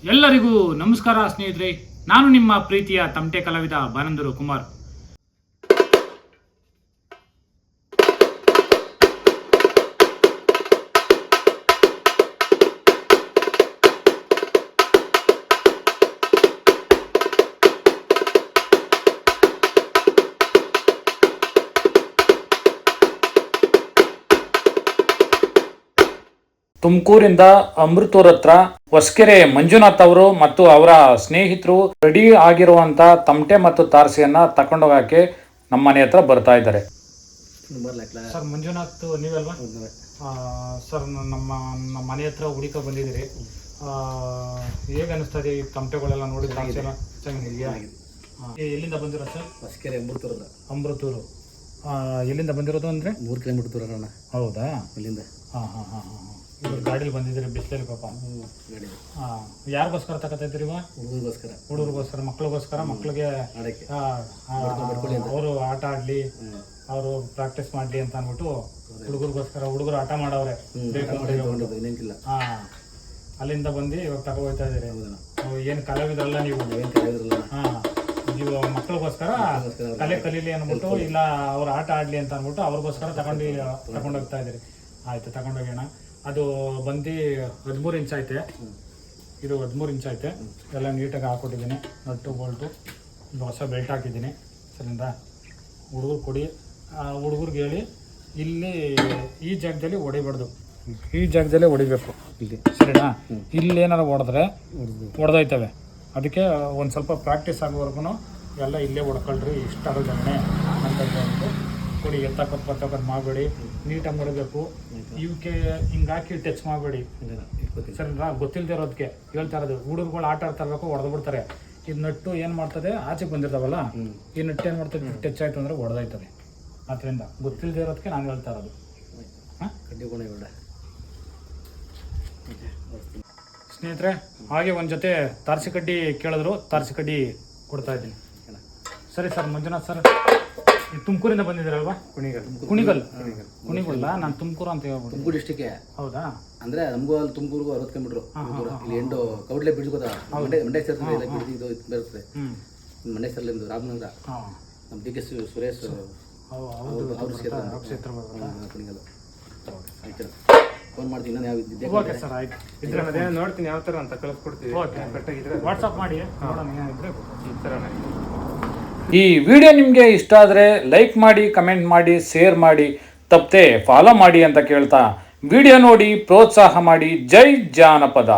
ಎಲ್ಲರಿಗೂ ನಮಸ್ಕಾರ ಸ್ನೇಹಿತರೆ. ನಾನು ನಿಮ್ಮ ಪ್ರೀತಿಯ ತಮಟೆ ಕಲಾವಿದ ಬಾನಂದೂರು ಕುಮಾರ್. ತುಮಕೂರಿಂದ ಅಮೃತೂರ್ ಹತ್ರ ಹೊಸಕೆರೆ ಮಂಜುನಾಥ್ ಅವರು ಮತ್ತು ಅವರ ಸ್ನೇಹಿತರು ರೆಡಿ ಆಗಿರುವಂತ ತಮಟೆ ಮತ್ತು ತಾರಸಿಯನ್ನ ತಕೊಂಡೋಗಕ್ಕೆ ನಮ್ಮ ಮನೆ ಹತ್ರ ಬರ್ತಾ ಇದ್ದಾರೆ. ಸರ್ ಮಂಜುನಾಥ್ ನೀವಲ್ವಾ? ಸರ್ ನಮ್ಮ ಮನೆ ಹತ್ರ ಹುಡುಕ ಬಂದಿದ್ದೀರಿ. ಹೇಗೆ ಅನಿಸ್ತದೆ ಈ ತಮಟೆಗಳೆಲ್ಲ ನೋಡಿ? ತಾರಸಿ ಎಲ್ಲ ಚೆನ್ನಾಗಿದೆಯಾ? ಎಲ್ಲಿಂದ ಬಂದಿರೋ ಸರ್? ಹೊಸಕೆರೆ ಅಮೃತೂರು. ಎಲ್ಲಿಂದ ಬಂದಿರೋದು ಅಂದ್ರೆ 3 ಕಿಲೋಮೀಟರ್ ದೂರ ಅಣ್ಣ. ಹೌದಾ? ಅಲ್ಲಿಂದ. ಇವ್ರು ಗಾಡಿಲಿ ಬಂದಿದ್ದೀರಿ ಬಿಸಿಲಲ್ಲಿ ಪಾಪ. ಯಾರಿಗೋಸ್ಕರ ತಗೋತಿದ್ರಿ? ಹುಡುಗರಿಗೋಸ್ಕರ, ಮಕ್ಕಳಿಗೆ ಅವರು ಆಟ ಆಡ್ಲಿ, ಅವರು ಪ್ರಾಕ್ಟೀಸ್ ಮಾಡ್ಲಿ ಅಂತ ಅಂದ್ಬಿಟ್ಟು ಹುಡುಗರು ಆಟ ಮಾಡವ್ರೆ. ಅಲ್ಲಿಂದ ಬಂದು ಇವಾಗ ತಗೋಯ್ತಾ ಇದೀರಿ. ಏನ್ ಕಲಾವಿದ್ರಲ್ಲ ನೀವು? ನೀವು ಮಕ್ಕಳಿಗೋಸ್ಕರ ಕಲೆ ಕಲೀಲಿ ಅಂದ್ಬಿಟ್ಟು, ಇಲ್ಲ ಅವ್ರು ಆಟ ಆಡ್ಲಿ ಅಂತ ಅಂದ್ಬಿಟ್ಟು ಅವ್ರಿಗೋಸ್ಕರ ತಗೊಂಡೋಗ್ತಾ ಇದ್ದೀರಿ. ಆಯ್ತು, ತಗೊಂಡೋಗೋಣ. ಅದು ಬಂದು 13 ಇಂಚ್ ಐತೆ. ಇದು 13 ಇಂಚ್ ಐತೆ. ಎಲ್ಲ ನೀಟಾಗಿ ಹಾಕ್ಕೊಟ್ಟಿದ್ದೀನಿ. ನಟ್ಟು ಬೋಲ್ಟು, ಹೊಸ ಬೆಲ್ಟ್ ಹಾಕಿದ್ದೀನಿ. ಸರಿಂದ ಹುಡುಗರು ಕೊಡಿ, ಹುಡುಗರಿಗೆ ಹೇಳಿ ಇಲ್ಲಿ ಈ ಜಾಗದಲ್ಲಿ ಹೊಡಿಬಾರ್ದು, ಈ ಜಾಗದಲ್ಲೇ ಹೊಡಿಬೇಕು. ಇಲ್ಲಿ ಸರಿನಾ? ಇಲ್ಲಿ ಏನಾರು ಹೊಡೆದ್ರೆ ಹೊಡೆದೋಯ್ತವೆ. ಅದಕ್ಕೆ ಒಂದು ಸ್ವಲ್ಪ ಪ್ರಾಕ್ಟೀಸ್ ಆಗೋವರೆಗೂ ಎಲ್ಲ ಇಲ್ಲೇ ಹೊಡ್ಕೊಳ್ರಿ, ಇಷ್ಟ ಆಗೋದನ್ನೇ ಅಂತ ಕೊಡಿ. ಎತ್ತಕ್ಕೊತ್ತು ಮಾಡಬೇಡಿ, ನೀಟಾಗಿ ಮಾಡಬೇಕು. ಇವಕ್ಕೆ ಹಿಂಗೆ ಹಾಕಿ ಟಚ್ ಮಾಡಬೇಡಿ ಸರಿನಾ? ಗೊತ್ತಿಲ್ಲದೆ ಇರೋದಕ್ಕೆ ಹೇಳ್ತಾ ಇರೋದು. ಹುಡುಗರುಗಳು ಆಟ ಆಡ್ತಾ ಇರಬೇಕು, ಹೊಡೆದು ಬಿಡ್ತಾರೆ. ಇದು ನಟ್ಟು ಏನು ಮಾಡ್ತದೆ, ಆಚೆಗೆ ಬಂದಿರ್ತಾವಲ್ಲ, ಈ ನಟ್ಟು ಏನು ಮಾಡ್ತದೆ, ಟಚ್ ಆಯಿತು ಅಂದರೆ ಹೊಡೆದೋಯ್ತದೆ. ಆದ್ದರಿಂದ ಗೊತ್ತಿಲ್ಲದೆ ಇರೋದಕ್ಕೆ ನಾನು ಹೇಳ್ತಾ ಇರೋದು. ಸ್ನೇಹಿತರೆ, ಹಾಗೆ ಒಂದು ಜೊತೆ ತಾರಸಿ ಕಡ್ಡಿ ಕೇಳಿದ್ರು, ತಾರಸಿ ಕಡ್ಡಿ ಕೊಡ್ತಾ ಇದ್ದೀನಿ. ಸರಿ ಸರ್. ಮಂಜುನಾಥ್ ಸರ್, ತುಮಕೂರಿಂದ ಬಂದಿದ್ದೀರಲ್ವಾ? ಕುಣಿಗಲ್ಲ, ನಾನು ತುಮಕೂರು ಅಂತ ಹೇಳ್ಬೋದು. ತುಮಕೂರು ಡಿಸ್ಟಿಕ್. ಹೌದಾ? ಅಂದ್ರೆ ನಮಗೂ ಅಲ್ಲಿ ತುಮಕೂರ್ಗೂ 60 ಕಿಲೋಮೀಟರ್. ಇಲ್ಲಿ ಎಂಟು ಕೌಡ್ಲೆ ಬ್ರಿಡ್ಜ್ ಗೊತ್ತಾ? ಮಂಡ್ಯ ಸೇರ್ತದೆ, ಇಲ್ಲ ಬ್ರಿಡ್ಜ್ ಇದು ಬರುತ್ತೆ. ಮಂಡ್ಯ ಸರ್ಲಿಂದು ರಾಮನಗರ. ನಮ್ಮ ಡಿ ಕೆ ಸುರೇಶ್ ಅವ್ರು ಸೇರ್ತಾರೆ ಕುಣಿಗಲ್. ಆಯ್ತು, ಫೋನ್ ಮಾಡ್ತೀನಿ. ನಾನು ಯಾವ ಇದ್ದೆ. ಓಕೆ ಸರ್, ಆಯ್ತು. ಇದ್ರೆ ಅದೇನು ನೋಡ್ತೀನಿ, ಯಾವ ಥರ ಅಂತ ಕಳಿಸ್ಕೊಡ್ತೀವಿ. ಓಕೆ, ಕರೆಕ್ಟಾಗಿದ್ರೆ ವಾಟ್ಸಪ್ ಮಾಡಿ ನೋಡೋಣ. ಏನಿದ್ರೆ ಈ ಥರನೇ. ಈ ವಿಡಿಯೋ ನಿಮಗೆ ಇಷ್ಟ ಆದರೆ ಲೈಕ್ ಮಾಡಿ, ಕಮೆಂಟ್ ಮಾಡಿ, ಶೇರ್ ಮಾಡಿ, ತಪ್ಪದೆ ಫಾಲೋ ಮಾಡಿ ಅಂತ ಕೇಳ್ತಾ ವಿಡಿಯೋ ನೋಡಿ ಪ್ರೋತ್ಸಾಹ ಮಾಡಿ. ಜೈ ಜಾನಪದ.